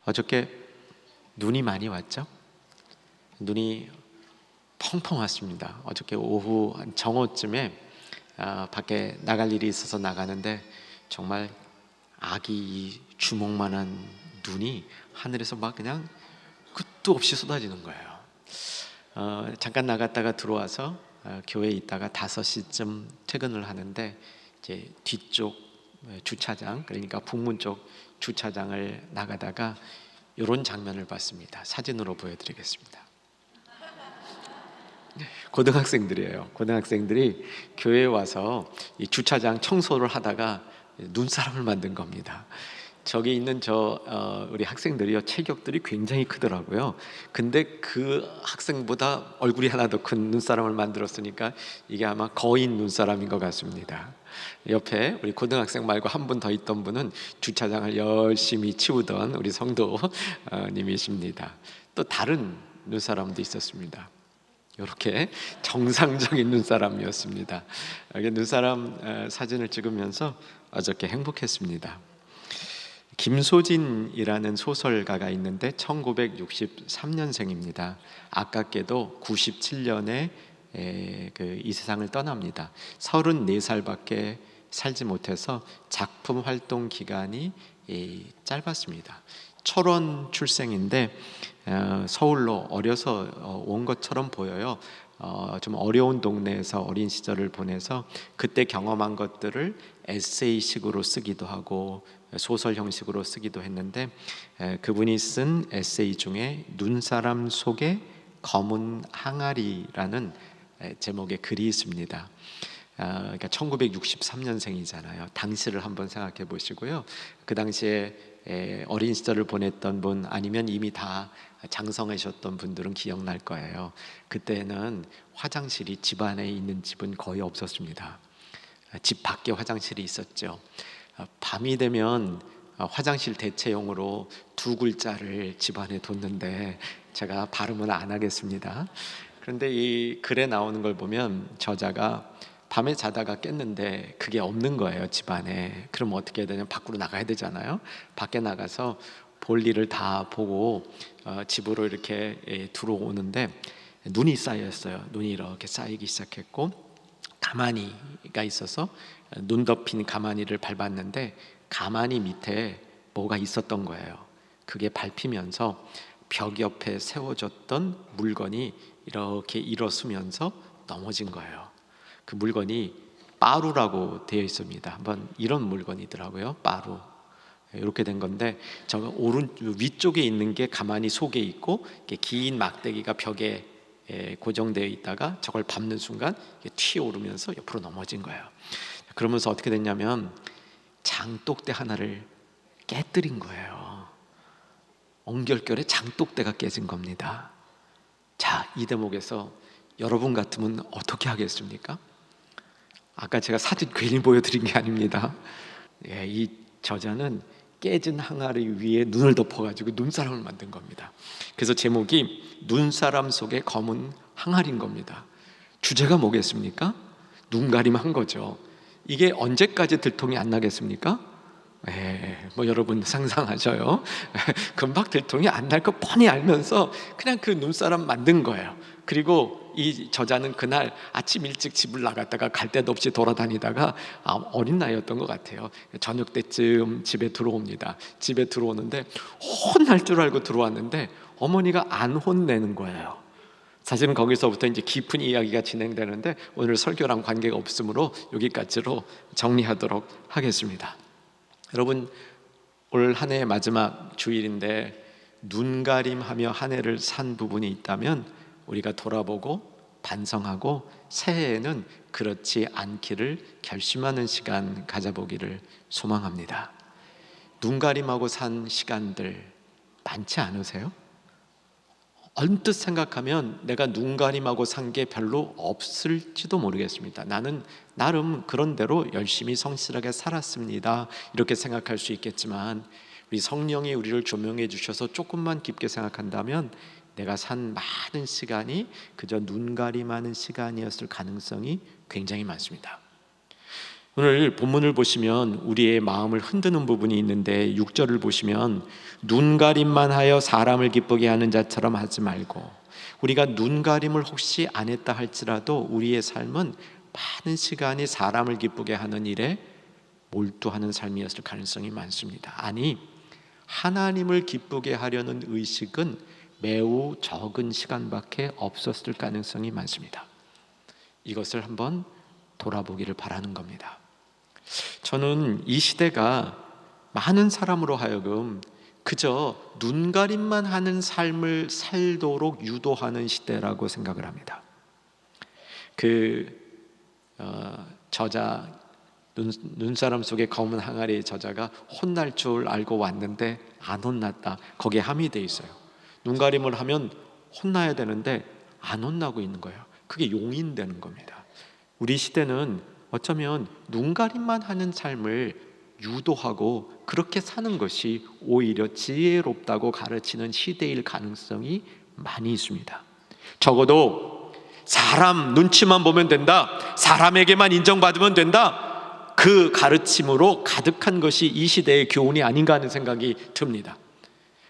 어저께 눈이 많이 왔죠? 눈이 펑펑 왔습니다. 어저께 오후 한 정오쯤에 밖에 나갈 일이 있어서 나가는데 정말 아기 주먹만한 눈이 하늘에서 막 그냥 끝도 없이 쏟아지는 거예요. 잠깐 나갔다가 들어와서 교회에 있다가 5시쯤 퇴근을 하는데 이제 뒤쪽 주차장, 그러니까 북문 쪽 주차장을 나가다가 이런 장면을 봤습니다. 사진으로 보여드리겠습니다. 고등학생들이에요. 고등학생들이 교회에 와서 이 주차장 청소를 하다가 눈사람을 만든 겁니다. 저기 있는 우리 학생들이요, 체격들이 굉장히 크더라고요. 근데 그 학생보다 얼굴이 하나 더 큰 눈사람을 만들었으니까 이게 아마 거인 눈사람인 것 같습니다. 옆에 우리 고등학생 말고 한 분 더 있던 분은 주차장을 열심히 치우던 우리 성도님이십니다. 또 다른 눈사람도 있었습니다. 이렇게 정상적인 눈사람이었습니다. 눈사람 사진을 찍으면서 어저께 행복했습니다. 김소진이라는 소설가가 있는데 1963년생입니다. 아깝게도 97년에 이 세상을 떠납니다. 34살밖에 살지 못해서 작품 활동 기간이 짧았습니다. 철원 출생인데 서울로 어려서 온 것처럼 보여요. 좀 어려운 동네에서 어린 시절을 보내서 그때 경험한 것들을 에세이식으로 쓰기도 하고 소설 형식으로 쓰기도 했는데, 그분이 쓴 에세이 중에 눈사람 속에 검은 항아리라는 제목의 글이 있습니다. 그러니까 1963년생이잖아요. 당시를 한번 생각해 보시고요. 그 당시에 어린 시절을 보냈던 분, 아니면 이미 다 장성하셨던 분들은 기억날 거예요. 그때는 화장실이 집 안에 있는 집은 거의 없었습니다. 집 밖에 화장실이 있었죠. 밤이 되면 화장실 대체용으로 2글자를 집 안에 뒀는데 제가 발음은 안 하겠습니다. 그런데 이 글에 나오는 걸 보면 저자가 밤에 자다가 깼는데 그게 없는 거예요, 집 안에. 그럼 어떻게 해야 되냐면 밖으로 나가야 되잖아요. 밖에 나가서 볼 일을 다 보고 집으로 이렇게 들어오는데 눈이 쌓였어요. 눈이 이렇게 쌓이기 시작했고, 가마니가 있어서 눈 덮인 가마니를 밟았는데 가마니 밑에 뭐가 있었던 거예요. 그게 밟히면서 벽 옆에 세워졌던 물건이 이렇게 일어서면서 넘어진 거예요. 그 물건이 빠루라고 되어 있습니다. 한번 이런 물건이더라고요. 빠루. 이렇게 된 건데, 저 위쪽에 있는 게 가마니 속에 있고, 긴 막대기가 벽에 고정되어 있다가 저걸 밟는 순간 튀어오르면서 옆으로 넘어진 거예요. 그러면서 어떻게 됐냐면 장독대 하나를 깨뜨린 거예요. 엉결결에 장독대가 깨진 겁니다. 자, 이 대목에서 여러분 같으면 어떻게 하겠습니까? 아까 제가 사진 괜히 보여드린 게 아닙니다. 이 저자는 깨진 항아리 위에 눈을 덮어가지고 눈사람을 만든 겁니다. 그래서 제목이 눈사람 속의 검은 항아리인 겁니다. 주제가 뭐겠습니까? 눈가림한 거죠. 이게 언제까지 들통이 안 나겠습니까? 뭐 여러분 상상하셔요. 금방 들통이 안 날 거 뻔히 알면서 그냥 그 눈사람 만든 거예요. 그리고 이 저자는 그날 아침 일찍 집을 나갔다가 갈 데도 없이 돌아다니다가 어린 나이였던 것 같아요. 저녁 때쯤 집에 들어옵니다. 집에 들어오는데 혼날 줄 알고 들어왔는데 어머니가 안 혼내는 거예요. 사실은 거기서부터 이제 깊은 이야기가 진행되는데 오늘 설교랑 관계가 없으므로 여기까지로 정리하도록 하겠습니다. 여러분, 올 한 해의 마지막 주일인데 눈가림하며 한 해를 산 부분이 있다면 우리가 돌아보고 반성하고 새해에는 그렇지 않기를 결심하는 시간 가져보기를 소망합니다. 눈가림하고 산 시간들 많지 않으세요? 언뜻 생각하면 내가 눈가림하고 산 게 별로 없을지도 모르겠습니다. 나는 나름 그런 대로 열심히 성실하게 살았습니다, 이렇게 생각할 수 있겠지만, 우리 성령이 우리를 조명해 주셔서 조금만 깊게 생각한다면 내가 산 많은 시간이 그저 눈가림하는 시간이었을 가능성이 굉장히 많습니다. 오늘 본문을 보시면 우리의 마음을 흔드는 부분이 있는데 6절을 보시면 눈가림만 하여 사람을 기쁘게 하는 자처럼 하지 말고, 우리가 눈가림을 혹시 안 했다 할지라도 우리의 삶은 많은 시간이 사람을 기쁘게 하는 일에 몰두하는 삶이었을 가능성이 많습니다. 아니, 하나님을 기쁘게 하려는 의식은 매우 적은 시간밖에 없었을 가능성이 많습니다. 이것을 한번 돌아보기를 바라는 겁니다. 저는 이 시대가 많은 사람으로 하여금 그저 눈가림만 하는 삶을 살도록 유도하는 시대라고 생각을 합니다. 저자 눈사람 속에 검은 항아리의 저자가 혼날 줄 알고 왔는데 안 혼났다, 거기에 함이 돼 있어요. 눈가림을 하면 혼나야 되는데 안 혼나고 있는 거예요. 그게 용인되는 겁니다. 우리 시대는 어쩌면 눈가림만 하는 삶을 유도하고 그렇게 사는 것이 오히려 지혜롭다고 가르치는 시대일 가능성이 많이 있습니다. 적어도 사람 눈치만 보면 된다, 사람에게만 인정받으면 된다, 그 가르침으로 가득한 것이 이 시대의 교훈이 아닌가 하는 생각이 듭니다.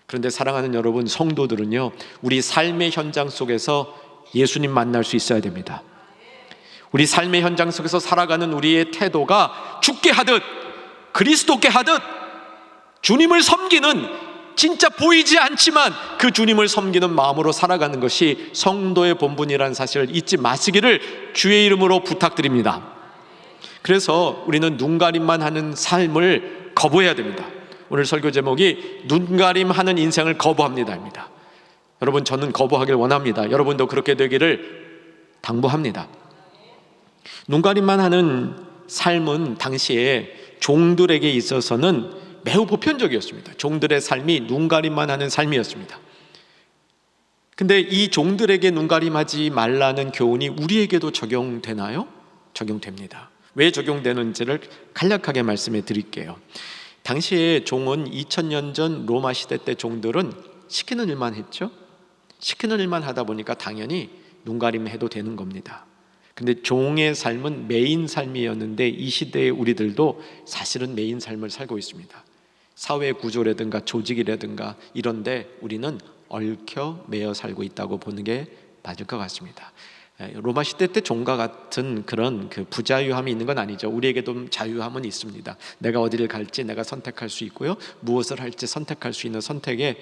그런데 사랑하는 여러분, 성도들은요, 우리 삶의 현장 속에서 예수님 만날 수 있어야 됩니다. 우리 삶의 현장 속에서 살아가는 우리의 태도가 죽게 하듯 그리스도께 하듯 주님을 섬기는, 진짜 보이지 않지만 그 주님을 섬기는 마음으로 살아가는 것이 성도의 본분이라는 사실을 잊지 마시기를 주의 이름으로 부탁드립니다. 그래서 우리는 눈가림만 하는 삶을 거부해야 됩니다. 오늘 설교 제목이 눈가림하는 인생을 거부합니다입니다. 여러분, 저는 거부하길 원합니다. 여러분도 그렇게 되기를 당부합니다. 눈가림만 하는 삶은 당시에 종들에게 있어서는 매우 보편적이었습니다. 종들의 삶이 눈가림만 하는 삶이었습니다. 근데 이 종들에게 눈가림하지 말라는 교훈이 우리에게도 적용되나요? 적용됩니다. 왜 적용되는지를 간략하게 말씀해 드릴게요. 당시에 종은 2000년 전 로마 시대 때 종들은 시키는 일만 했죠. 시키는 일만 하다 보니까 당연히 눈가림해도 되는 겁니다. 근데 종의 삶은 메인 삶이었는데 이 시대의 우리들도 사실은 메인 삶을 살고 있습니다. 사회 구조라든가 조직이라든가 이런데 우리는 얽혀 매여 살고 있다고 보는 게 맞을 것 같습니다. 로마 시대 때 종과 같은 그런 부자유함이 있는 건 아니죠. 우리에게도 자유함은 있습니다. 내가 어디를 갈지 내가 선택할 수 있고요, 무엇을 할지 선택할 수 있는 선택의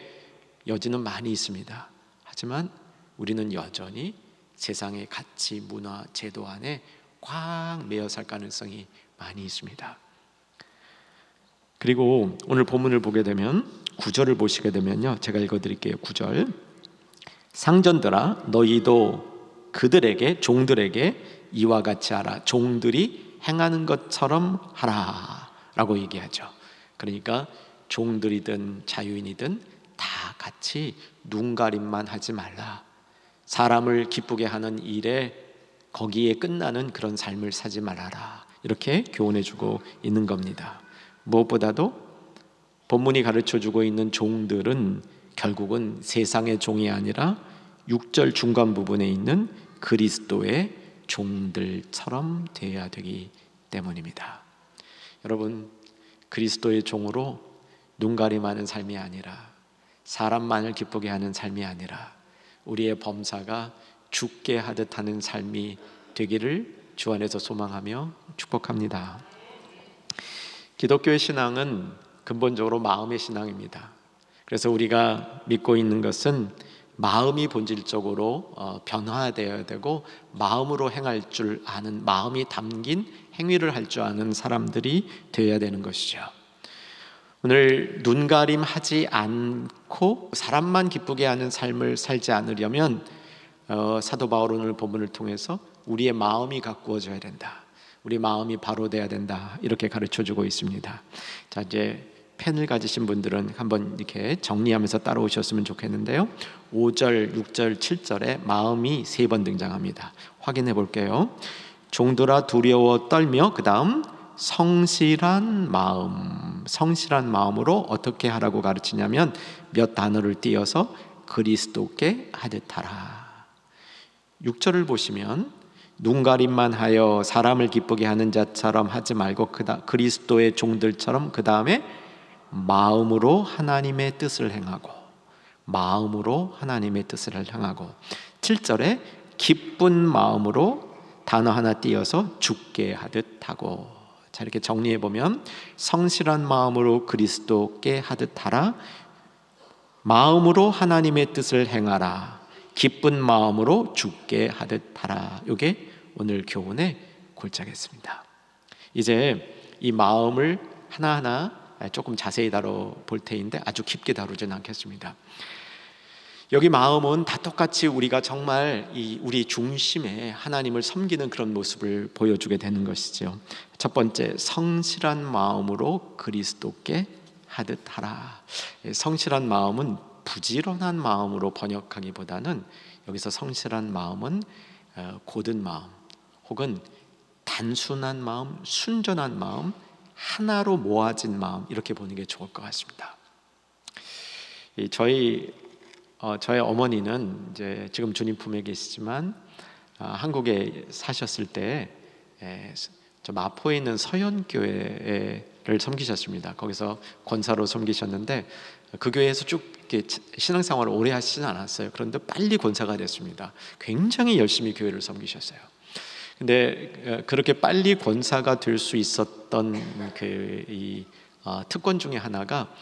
여지는 많이 있습니다. 하지만 우리는 여전히 세상의 가치, 문화, 제도 안에 꽉 매여 살 가능성이 많이 있습니다. 그리고 오늘 본문을 보게 되면 9절을 보시게 되면요, 제가 읽어드릴게요. 9절. 상전들아, 너희도 그들에게, 종들에게 이와 같이 하라. 종들이 행하는 것처럼 하라 라고 얘기하죠. 그러니까 종들이든 자유인이든 다 같이 눈가림만 하지 말라. 사람을 기쁘게 하는 일에 거기에 끝나는 그런 삶을 사지 말아라, 이렇게 교훈해주고 있는 겁니다. 무엇보다도 본문이 가르쳐주고 있는 종들은 결국은 세상의 종이 아니라 6절 중간 부분에 있는 그리스도의 종들처럼 되어야 되기 때문입니다. 여러분, 그리스도의 종으로 눈가림하는 삶이 아니라, 사람만을 기쁘게 하는 삶이 아니라 우리의 범사가 죽게 하듯 하는 삶이 되기를 주 안에서 소망하며 축복합니다. 기독교의 신앙은 근본적으로 마음의 신앙입니다. 그래서 우리가 믿고 있는 것은 마음이 본질적으로 변화되어야 되고, 마음으로 행할 줄 아는, 마음이 담긴 행위를 할 줄 아는 사람들이 되어야 되는 것이죠. 오늘 눈가림하지 않고 사람만 기쁘게 하는 삶을 살지 않으려면 사도 바울은 오늘 본문을 통해서 우리의 마음이 가꾸어져야 된다, 우리 마음이 바로 돼야 된다, 이렇게 가르쳐주고 있습니다. 자, 이제 펜을 가지신 분들은 한번 이렇게 정리하면서 따라오셨으면 좋겠는데요, 5절, 6절, 7절에 마음이 3번 등장합니다. 확인해 볼게요. 종들아 두려워 떨며, 그 다음 성실한 마음, 성실한 마음으로 어떻게 하라고 가르치냐면 몇 단어를 띄어서 그리스도께 하듯 하라. 6절을 보시면 눈가림만 하여 사람을 기쁘게 하는 자처럼 하지 말고 그리스도의 종들처럼 그 다음에 마음으로 하나님의 뜻을 행하고, 마음으로 하나님의 뜻을 행하고, 7절에 기쁜 마음으로 단어 하나 띄어서 죽게 하듯 하고. 자, 이렇게 정리해 보면 성실한 마음으로 그리스도께 하듯 하라, 마음으로 하나님의 뜻을 행하라, 기쁜 마음으로 죽게 하듯 하라. 이게 오늘 교훈의 골자겠습니다. 이제 이 마음을 하나하나 조금 자세히 다뤄볼 테인데 아주 깊게 다루지는 않겠습니다. 여기 마음은 다 똑같이 우리가 정말 우리 중심에 하나님을 섬기는 그런 모습을 보여주게 되는 것이죠. 첫 번째, 성실한 마음으로 그리스도께 하듯 하라. 성실한 마음은 부지런한 마음으로 번역하기보다는 여기서 성실한 마음은 고든 마음 혹은 단순한 마음, 순전한 마음, 하나로 모아진 마음, 이렇게 보는 게 좋을 것 같습니다. 저희 어머니는 이제 지금 주님 품에 계시지만 한국에 사셨을 때 저 마포에 있는 서연교회를 섬기셨습니다. 거기서 권사로 섬기셨는데 그 교회에서 쭉 이렇게 신앙생활을 오래 하시진 않았어요. 그런데 빨리 권사가 됐습니다. 굉장히 열심히 교회를 섬기셨어요. 근데 그렇게 빨리 권사가 될 수 있었던 특권 중에 하나가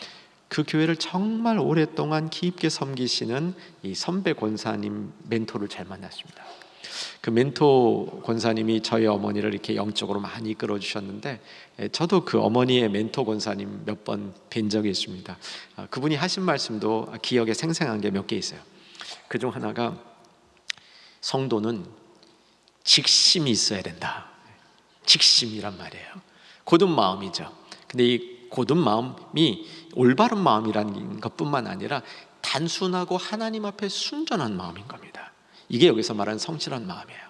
그 교회를 정말 오랫동안 깊게 섬기시는 이 선배 권사님 멘토를 잘 만났습니다. 그 멘토 권사님이 저희 어머니를 이렇게 영적으로 많이 이끌어 주셨는데 저도 그 어머니의 멘토 권사님 몇 번 뵌 적이 있습니다. 그분이 하신 말씀도 기억에 생생한 게 몇 개 있어요. 그중 하나가 성도는 직심이 있어야 된다. 직심이란 말이에요. 고든 마음이죠. 근데 이 고든 마음이 올바른 마음이라는 것뿐만 아니라 단순하고 하나님 앞에 순전한 마음인 겁니다. 이게 여기서 말하는 성실한 마음이에요.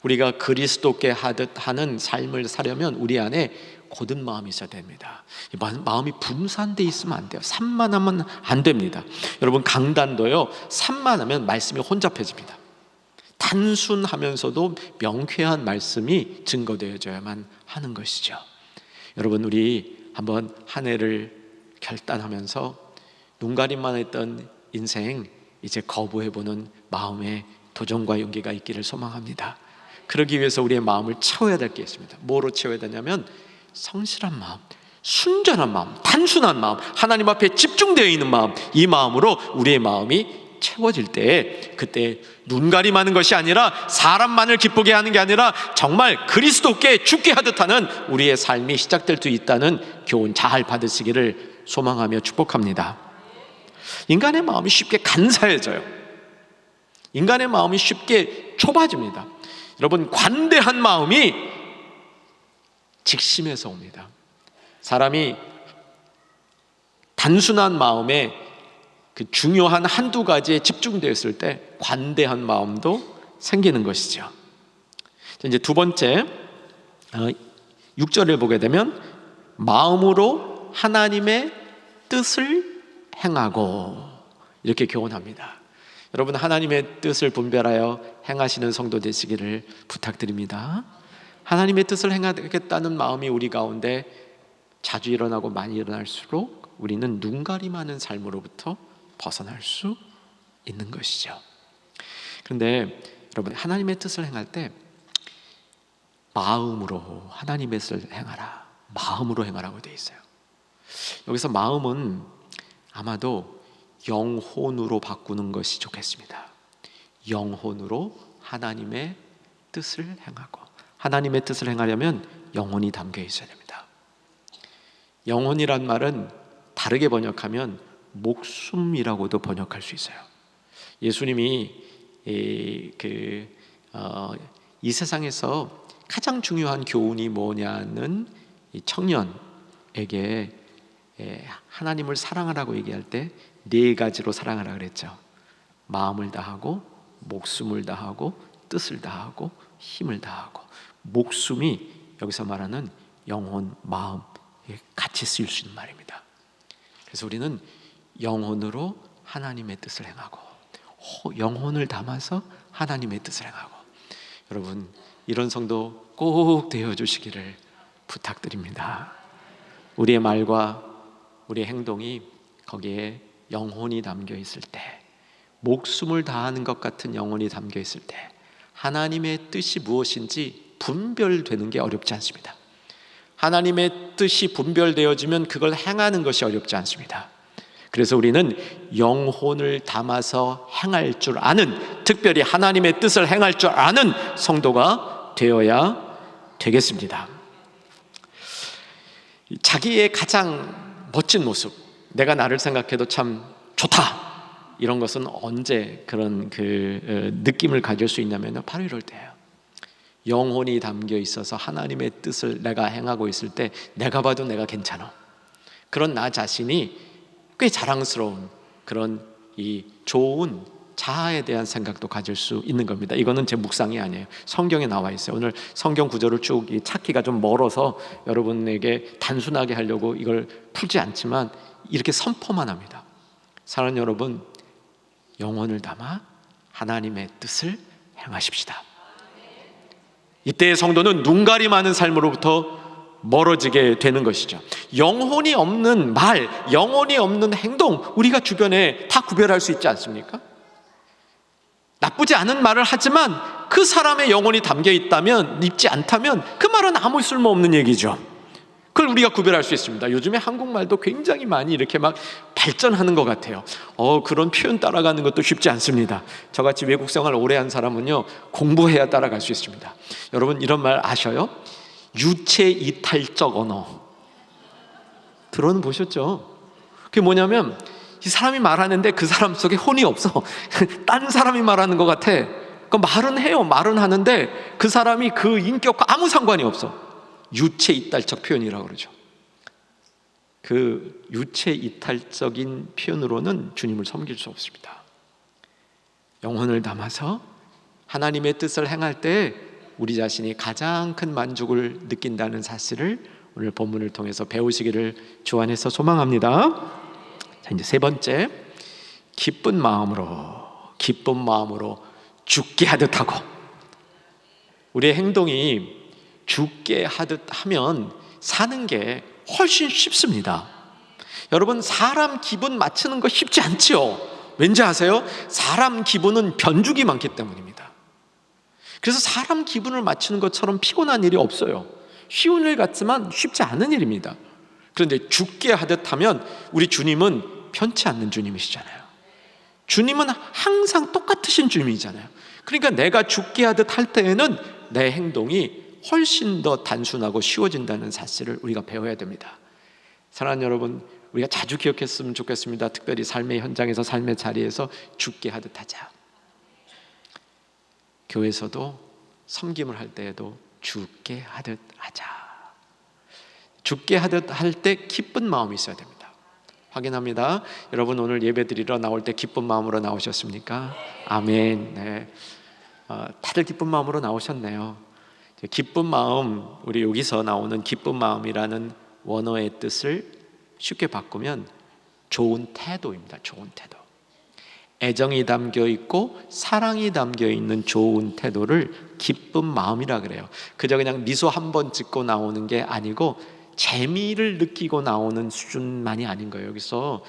우리가 그리스도께 하듯 하는 삶을 사려면 우리 안에 고든 마음이 있어야 됩니다. 마음이 분산돼 있으면 안 돼요. 산만하면 안 됩니다. 여러분, 강단도요, 산만하면 말씀이 혼잡해집니다. 단순하면서도 명쾌한 말씀이 증거되어져야만 하는 것이죠. 여러분, 우리 한번 한 해를 결단하면서 눈가림만 했던 인생 이제 거부해보는 마음의 도전과 용기가 있기를 소망합니다. 그러기 위해서 우리의 마음을 채워야 될 게 있습니다. 뭐로 채워야 되냐면 성실한 마음, 순전한 마음, 단순한 마음, 하나님 앞에 집중되어 있는 마음, 이 마음으로 우리의 마음이 채워질 때, 그때 눈가림하는 것이 아니라 사람만을 기쁘게 하는 게 아니라 정말 그리스도께 죽게 하듯 하는 우리의 삶이 시작될 수 있다는 교훈 잘 받으시기를 소망하며 축복합니다. 인간의 마음이 쉽게 간사해져요. 인간의 마음이 쉽게 좁아집니다. 여러분, 관대한 마음이 직심에서 옵니다. 사람이 단순한 마음에 그 중요한 한두 가지에 집중되었을 때 관대한 마음도 생기는 것이죠. 이제 두 번째, 6절을 보게 되면 마음으로 하나님의 뜻을 행하고, 이렇게 교훈합니다. 여러분, 하나님의 뜻을 분별하여 행하시는 성도 되시기를 부탁드립니다. 하나님의 뜻을 행하겠다는 마음이 우리 가운데 자주 일어나고 많이 일어날수록 우리는 눈가림하는 삶으로부터 벗어날 수 있는 것이죠. 그런데 여러분, 하나님의 뜻을 행할 때 마음으로 하나님의 뜻을 행하라, 마음으로 행하라고 되어 있어요. 여기서 마음은 아마도 영혼으로 바꾸는 것이 좋겠습니다. 영혼으로 하나님의 뜻을 행하고, 하나님의 뜻을 행하려면 영혼이 담겨 있어야 됩니다. 영혼이란 말은 다르게 번역하면 목숨이라고도 번역할 수 있어요. 예수님이 이 세상에서 가장 중요한 교훈이 뭐냐는 이 청년에게 하나님을 사랑하라고 얘기할 때 네 가지로 사랑하라 그랬죠. 마음을 다하고, 목숨을 다하고, 뜻을 다하고, 힘을 다하고. 목숨이 여기서 말하는 영혼, 마음, 같이 쓰일 수 있는 말입니다. 그래서 우리는 영혼으로 하나님의 뜻을 행하고, 영혼을 담아서 하나님의 뜻을 행하고. 여러분, 이런 성도 꼭 되어주시기를 부탁드립니다. 우리의 말과 우리의 행동이 거기에 영혼이 담겨 있을 때, 목숨을 다하는 것 같은 영혼이 담겨 있을 때 하나님의 뜻이 무엇인지 분별되는 게 어렵지 않습니다. 하나님의 뜻이 분별되어지면 그걸 행하는 것이 어렵지 않습니다. 그래서 우리는 영혼을 담아서 행할 줄 아는, 특별히 하나님의 뜻을 행할 줄 아는 성도가 되어야 되겠습니다. 자기의 가장 멋진 모습, 내가 나를 생각해도 참 좋다, 이런 것은 언제 그런 느낌을 가질 수 있냐면 바로 이럴 때예요. 영혼이 담겨 있어서 하나님의 뜻을 내가 행하고 있을 때 내가 봐도 내가 괜찮아, 그런 나 자신이 꽤 자랑스러운 그런 이 좋은 자아에 대한 생각도 가질 수 있는 겁니다. 이거는 제 묵상이 아니에요. 성경에 나와 있어요. 오늘 성경 구절을 쭉 찾기가 좀 멀어서 여러분에게 단순하게 하려고 이걸 풀지 않지만 이렇게 선포만 합니다. 사랑하는 여러분, 영혼을 담아 하나님의 뜻을 행하십시다. 이때의 성도는 눈가림하는 삶으로부터 멀어지게 되는 것이죠. 영혼이 없는 말, 영혼이 없는 행동, 우리가 주변에 다 구별할 수 있지 않습니까? 나쁘지 않은 말을 하지만 그 사람의 영혼이 담겨 있다면, 있지 않다면 그 말은 아무 쓸모없는 얘기죠. 그걸 우리가 구별할 수 있습니다. 요즘에 한국말도 굉장히 많이 이렇게 막 발전하는 것 같아요. 그런 표현 따라가는 것도 쉽지 않습니다. 저같이 외국 생활 오래 한 사람은요, 공부해야 따라갈 수 있습니다. 여러분, 이런 말 아셔요? 유체 이탈적 언어. 들어보셨죠? 그게 뭐냐면 이 사람이 말하는데 그 사람 속에 혼이 없어. 딴 사람이 말하는 것 같아. 그 말은 해요. 말은 하는데 그 사람이 그 인격과 아무 상관이 없어. 유체 이탈적 표현이라고 그러죠. 그 유체 이탈적인 표현으로는 주님을 섬길 수 없습니다. 영혼을 담아서 하나님의 뜻을 행할 때 우리 자신이 가장 큰 만족을 느낀다는 사실을 오늘 본문을 통해서 배우시기를 주안해서 소망합니다. 자, 이제 세 번째, 기쁜 마음으로 죽게 하듯 하고. 우리의 행동이 죽게 하듯 하면 사는 게 훨씬 쉽습니다. 여러분, 사람 기분 맞추는 거 쉽지 않죠? 왠지 아세요? 사람 기분은 변죽이 많기 때문입니다. 그래서 사람 기분을 맞추는 것처럼 피곤한 일이 없어요. 쉬운 일 같지만 쉽지 않은 일입니다. 그런데 죽게 하듯 하면 우리 주님은 편치 않는 주님이시잖아요. 주님은 항상 똑같으신 주님이잖아요. 그러니까 내가 죽게 하듯 할 때에는 내 행동이 훨씬 더 단순하고 쉬워진다는 사실을 우리가 배워야 됩니다. 사랑하는 여러분, 우리가 자주 기억했으면 좋겠습니다. 특별히 삶의 현장에서, 삶의 자리에서 죽게 하듯 하자. 교회에서도 섬김을 할 때에도 죽게 하듯 하자. 죽게 하듯 할 때 기쁜 마음이 있어야 됩니다. 확인합니다. 여러분, 오늘 예배 드리러 나올 때 기쁜 마음으로 나오셨습니까? 아멘. 네. 다들 기쁜 마음으로 나오셨네요. 기쁜 마음, 우리 여기서 나오는 기쁜 마음이라는 원어의 뜻을 쉽게 바꾸면 좋은 태도입니다. 좋은 태도. 애정이 담겨 있고 사랑이 담겨 있는 좋은 태도를 기쁜 마음이라 그래요. 그저 그냥 미소 한 번 짓고 나오는 게 아니고 재미를 느끼고 나오는 수준만이 아닌 거예요. 여기서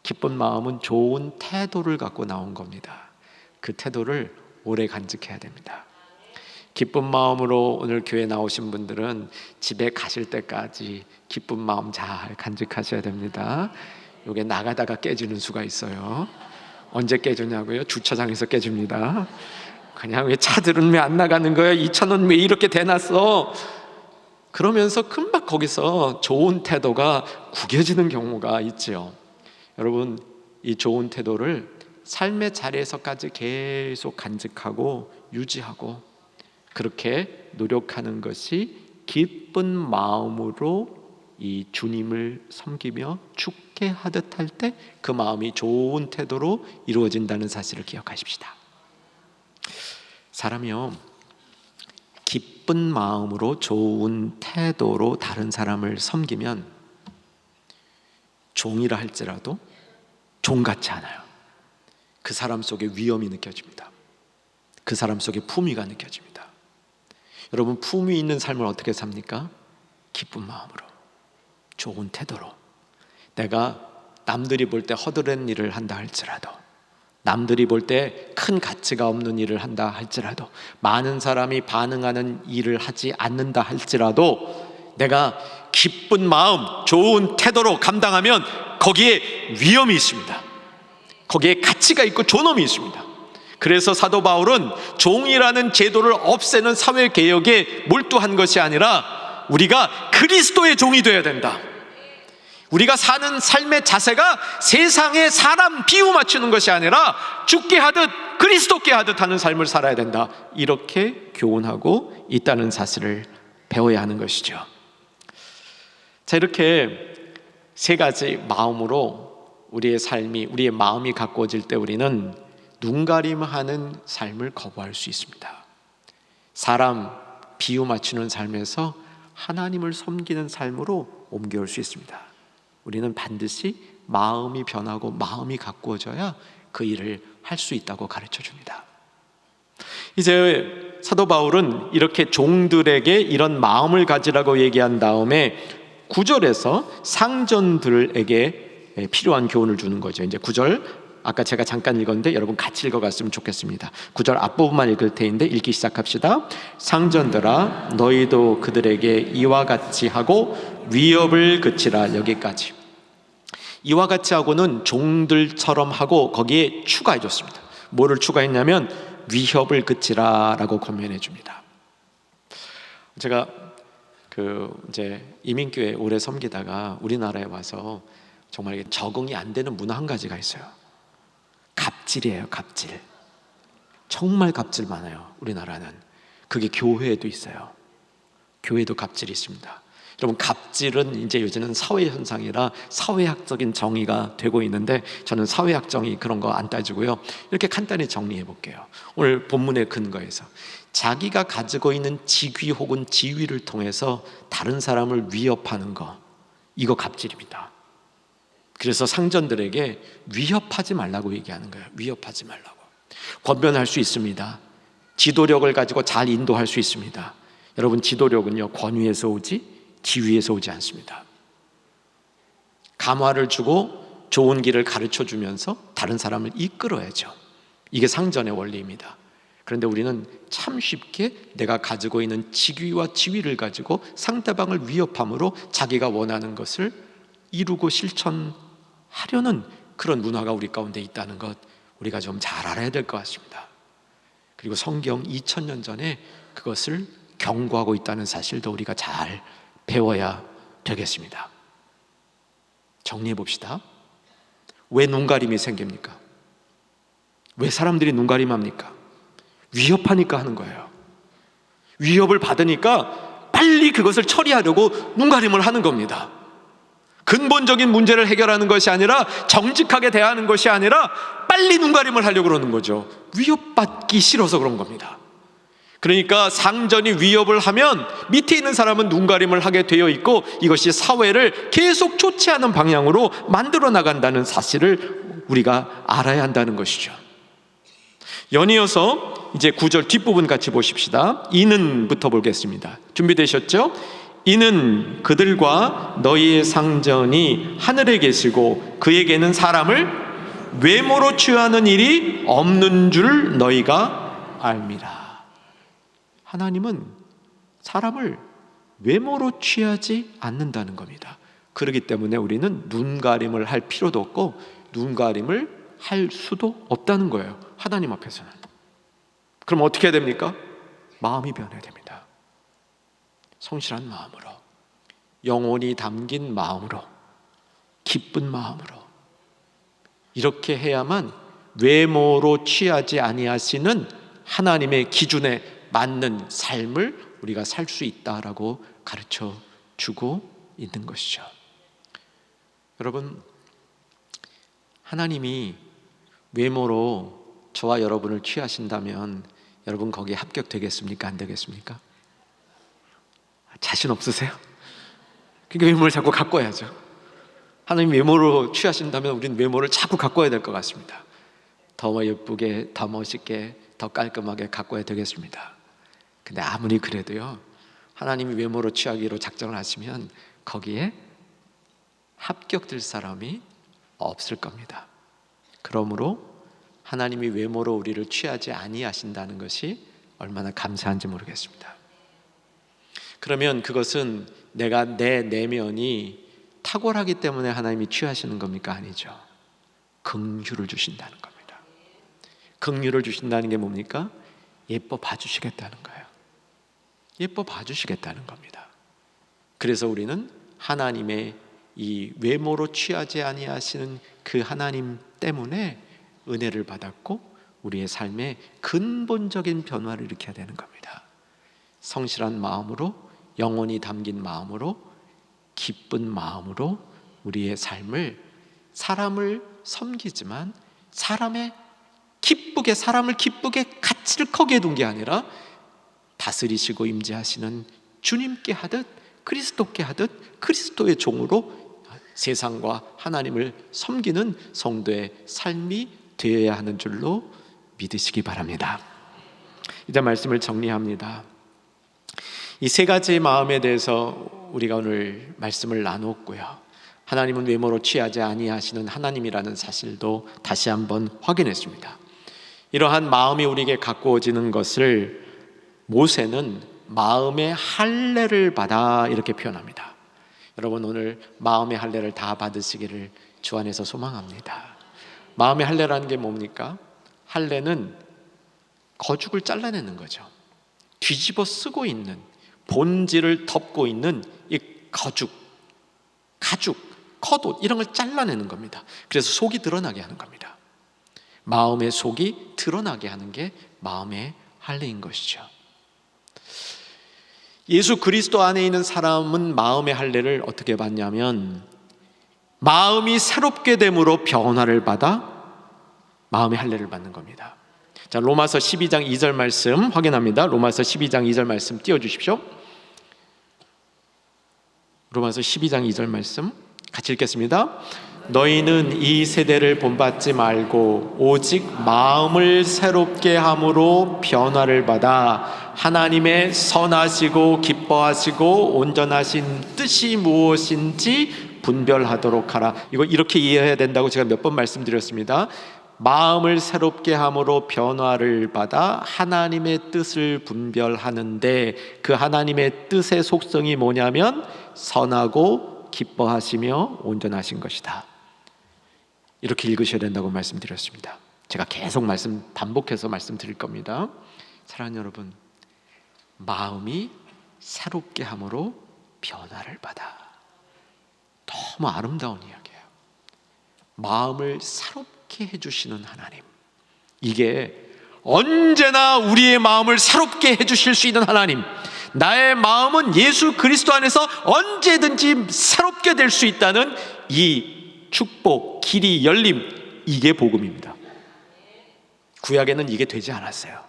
기쁜 마음은 좋은 태도를 갖고 나온 겁니다. 그 태도를 오래 간직해야 됩니다. 기쁜 마음으로 오늘 교회 나오신 분들은 집에 가실 때까지 기쁜 마음 잘 간직하셔야 됩니다. 이게 나가다가 깨지는 수가 있어요. 언제 깨지냐고요? 주차장에서 깨집니다. 그냥 왜 차들은 왜 안 나가는 거야? 이 차는 왜 이렇게 대놨어? 그러면서 금방 거기서 좋은 태도가 구겨지는 경우가 있죠. 여러분, 이 좋은 태도를 삶의 자리에서까지 계속 간직하고 유지하고 그렇게 노력하는 것이 기쁜 마음으로 이 주님을 섬기며 죽게 하듯 할 때 그 마음이 좋은 태도로 이루어진다는 사실을 기억하십시다. 사람이요, 기쁜 마음으로 좋은 태도로 다른 사람을 섬기면 종이라 할지라도 종 같지 않아요. 그 사람 속에 위엄이 느껴집니다. 그 사람 속에 품위가 느껴집니다. 여러분, 품위 있는 삶을 어떻게 삽니까? 기쁜 마음으로, 좋은 태도로. 내가 남들이 볼 때 허드렛 일을 한다 할지라도, 남들이 볼 때 큰 가치가 없는 일을 한다 할지라도, 많은 사람이 반응하는 일을 하지 않는다 할지라도 내가 기쁜 마음, 좋은 태도로 감당하면 거기에 위엄이 있습니다. 거기에 가치가 있고 존엄이 있습니다. 그래서 사도 바울은 종이라는 제도를 없애는 사회개혁에 몰두한 것이 아니라 우리가 그리스도의 종이 되어야 된다. 우리가 사는 삶의 자세가 세상에 사람 비유 맞추는 것이 아니라 죽게 하듯 그리스도께 하듯 하는 삶을 살아야 된다. 이렇게 교훈하고 있다는 사실을 배워야 하는 것이죠. 자, 이렇게 세 가지 마음으로 우리의 삶이, 우리의 마음이 가꾸어질 때 우리는 눈가림하는 삶을 거부할 수 있습니다. 사람 비유 맞추는 삶에서 하나님을 섬기는 삶으로 옮겨올 수 있습니다. 우리는 반드시 마음이 변하고 마음이 가꾸어져야 그 일을 할 수 있다고 가르쳐 줍니다. 이제 사도 바울은 이렇게 종들에게 이런 마음을 가지라고 얘기한 다음에 9절에서 상전들에게 필요한 교훈을 주는 거죠. 이제 9절, 아까 제가 잠깐 읽었는데 여러분 같이 읽어갔으면 좋겠습니다. 9절 앞부분만 읽을 테인데 읽기 시작합시다. 상전들아, 너희도 그들에게 이와 같이 하고 위협을 그치라. 여기까지. 이와 같이 하고는 종들처럼 하고 거기에 추가해 줬습니다. 뭐를 추가했냐면 위협을 그치라 라고 권면해 줍니다. 제가 이제 이민교회 오래 섬기다가 우리나라에 와서 정말 적응이 안 되는 문화 한 가지가 있어요. 갑질이에요. 갑질. 정말 갑질 많아요. 우리나라는. 그게 교회에도 있어요. 교회도 갑질이 있습니다. 여러분, 갑질은 이제 요즘은 사회 현상이라 사회학적인 정의가 되고 있는데 저는 사회학 정의 그런 거 안 따지고요. 이렇게 간단히 정리해 볼게요. 오늘 본문의 근거에서 자기가 가지고 있는 직위 혹은 지위를 통해서 다른 사람을 위협하는 거, 이거 갑질입니다. 그래서 상전들에게 위협하지 말라고 얘기하는 거예요. 위협하지 말라고. 권면할 수 있습니다. 지도력을 가지고 잘 인도할 수 있습니다. 여러분, 지도력은요, 권위에서 오지 지위에서 오지 않습니다. 감화를 주고 좋은 길을 가르쳐 주면서 다른 사람을 이끌어야죠. 이게 상전의 원리입니다. 그런데 우리는 참 쉽게 내가 가지고 있는 직위와 지위를 가지고 상대방을 위협함으로 자기가 원하는 것을 이루고 실천하려는 그런 문화가 우리 가운데 있다는 것, 우리가 좀 잘 알아야 될 것 같습니다. 그리고 성경 2000년 전에 그것을 경고하고 있다는 사실도 우리가 잘 배워야 되겠습니다. 정리해 봅시다. 왜 눈가림이 생깁니까? 왜 사람들이 눈가림합니까? 위협하니까 하는 거예요. 위협을 받으니까 빨리 그것을 처리하려고 눈가림을 하는 겁니다. 근본적인 문제를 해결하는 것이 아니라, 정직하게 대하는 것이 아니라 빨리 눈가림을 하려고 그러는 거죠. 위협받기 싫어서 그런 겁니다. 그러니까 상전이 위협을 하면 밑에 있는 사람은 눈가림을 하게 되어 있고, 이것이 사회를 계속 좋지 않은 방향으로 만들어 나간다는 사실을 우리가 알아야 한다는 것이죠. 연이어서 이제 9절 뒷부분 같이 보십시다. 이는부터 보겠습니다. 준비되셨죠? 이는 그들과 너희의 상전이 하늘에 계시고 그에게는 사람을 외모로 취하는 일이 없는 줄 너희가 알미라. 하나님은 사람을 외모로 취하지 않는다는 겁니다. 그렇기 때문에 우리는 눈가림을 할 필요도 없고 눈가림을 할 수도 없다는 거예요. 하나님 앞에서는. 그럼 어떻게 해야 됩니까? 마음이 변해야 됩니다. 성실한 마음으로, 영혼이 담긴 마음으로, 기쁜 마음으로, 이렇게 해야만 외모로 취하지 아니하시는 하나님의 기준에 맞는 삶을 우리가 살 수 있다라고 가르쳐 주고 있는 것이죠. 여러분, 하나님이 외모로 저와 여러분을 취하신다면 여러분 거기에 합격되겠습니까? 안 되겠습니까? 자신 없으세요? 그러니까 외모를 자꾸 가꿔야죠. 하나님 외모로 취하신다면 우리는 외모를 자꾸 가꿔야 될 것 같습니다. 더 예쁘게, 더 멋있게, 더 깔끔하게 가꿔야 되겠습니다. 근데 아무리 그래도요, 하나님이 외모로 취하기로 작정을 하시면 거기에 합격될 사람이 없을 겁니다. 그러므로 하나님이 외모로 우리를 취하지 아니하신다는 것이 얼마나 감사한지 모르겠습니다. 그러면 그것은 내가 내 내면이 탁월하기 때문에 하나님이 취하시는 겁니까? 아니죠. 긍휼을 주신다는 겁니다. 긍휼을 주신다는 게 뭡니까? 예뻐 봐주시겠다는 거예요. 예뻐 봐주시겠다는 겁니다. 그래서 우리는 하나님의 이 외모로 취하지 아니하시는 그 하나님 때문에 은혜를 받았고 우리의 삶에 근본적인 변화를 일으켜야 되는 겁니다. 성실한 마음으로, 영혼이 담긴 마음으로, 기쁜 마음으로 우리의 삶을, 사람을 섬기지만 사람을 기쁘게 가치를 크게 둔 게 아니라 다스리시고 임재하시는 주님께 하듯, 그리스도께 하듯 그리스도의 종으로 세상과 하나님을 섬기는 성도의 삶이 되어야 하는 줄로 믿으시기 바랍니다. 이제 말씀을 정리합니다. 이 세 가지 마음에 대해서 우리가 오늘 말씀을 나눴고요, 하나님은 외모로 취하지 아니하시는 하나님이라는 사실도 다시 한번 확인했습니다. 이러한 마음이 우리에게 가꾸어지는 것을 모세는 마음의 할례를 받아 이렇게 표현합니다. 여러분, 오늘 마음의 할례를 다 받으시기를 주 안에서 소망합니다. 마음의 할례라는 게 뭡니까? 할례는 거죽을 잘라내는 거죠. 뒤집어 쓰고 있는, 본질을 덮고 있는 이 거죽, 가죽, 겉옷 이런 걸 잘라내는 겁니다. 그래서 속이 드러나게 하는 겁니다. 마음의 속이 드러나게 하는 게 마음의 할례인 것이죠. 예수 그리스도 안에 있는 사람은 마음의 할례를 어떻게 받냐면, 마음이 새롭게 됨으로 변화를 받아 마음의 할례를 받는 겁니다. 자, 로마서 12장 2절 말씀 확인합니다. 로마서 12장 2절 말씀 띄워주십시오. 로마서 12장 2절 말씀 같이 읽겠습니다. 너희는 이 세대를 본받지 말고 오직 마음을 새롭게 함으로 변화를 받아 하나님의 선하시고 기뻐하시고 온전하신 뜻이 무엇인지 분별하도록 하라. 이거 이렇게 이해해야 된다고 제가 몇 번 말씀드렸습니다. 마음을 새롭게 함으로 변화를 받아 하나님의 뜻을 분별하는데, 그 하나님의 뜻의 속성이 뭐냐면 선하고 기뻐하시며 온전하신 것이다. 이렇게 읽으셔야 된다고 말씀드렸습니다. 제가 계속 반복해서 말씀드릴 겁니다. 사랑하는 여러분, 마음이 새롭게 함으로 변화를 받아. 너무 아름다운 이야기예요. 마음을 새롭게 해주시는 하나님, 이게 언제나 우리의 마음을 새롭게 해주실 수 있는 하나님, 나의 마음은 예수 그리스도 안에서 언제든지 새롭게 될 수 있다는 이 축복, 길이 열림, 이게 복음입니다. 구약에는 이게 되지 않았어요.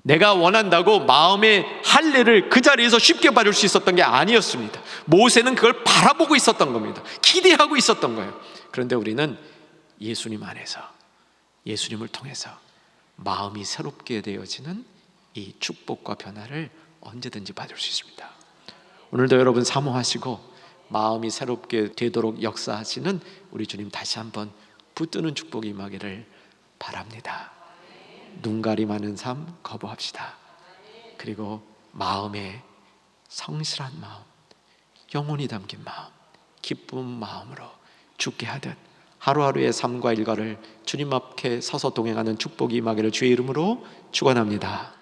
내가 원한다고 마음의 할례를 그 자리에서 쉽게 받을 수 있었던 게 아니었습니다. 모세는 그걸 바라보고 있었던 겁니다. 기대하고 있었던 거예요. 그런데 우리는 예수님 안에서, 예수님을 통해서 마음이 새롭게 되어지는 이 축복과 변화를 언제든지 받을 수 있습니다. 오늘도 여러분 사모하시고 마음이 새롭게 되도록 역사하시는 우리 주님 다시 한번 붙드는 축복이 임하기를 바랍니다. 눈가림하는 삶 거부합시다. 그리고 마음에 성실한 마음, 영혼이 담긴 마음, 기쁜 마음으로 죽게 하듯 하루하루의 삶과 일과를 주님 앞에 서서 동행하는 축복이 임하기를 주의 이름으로 축원합니다.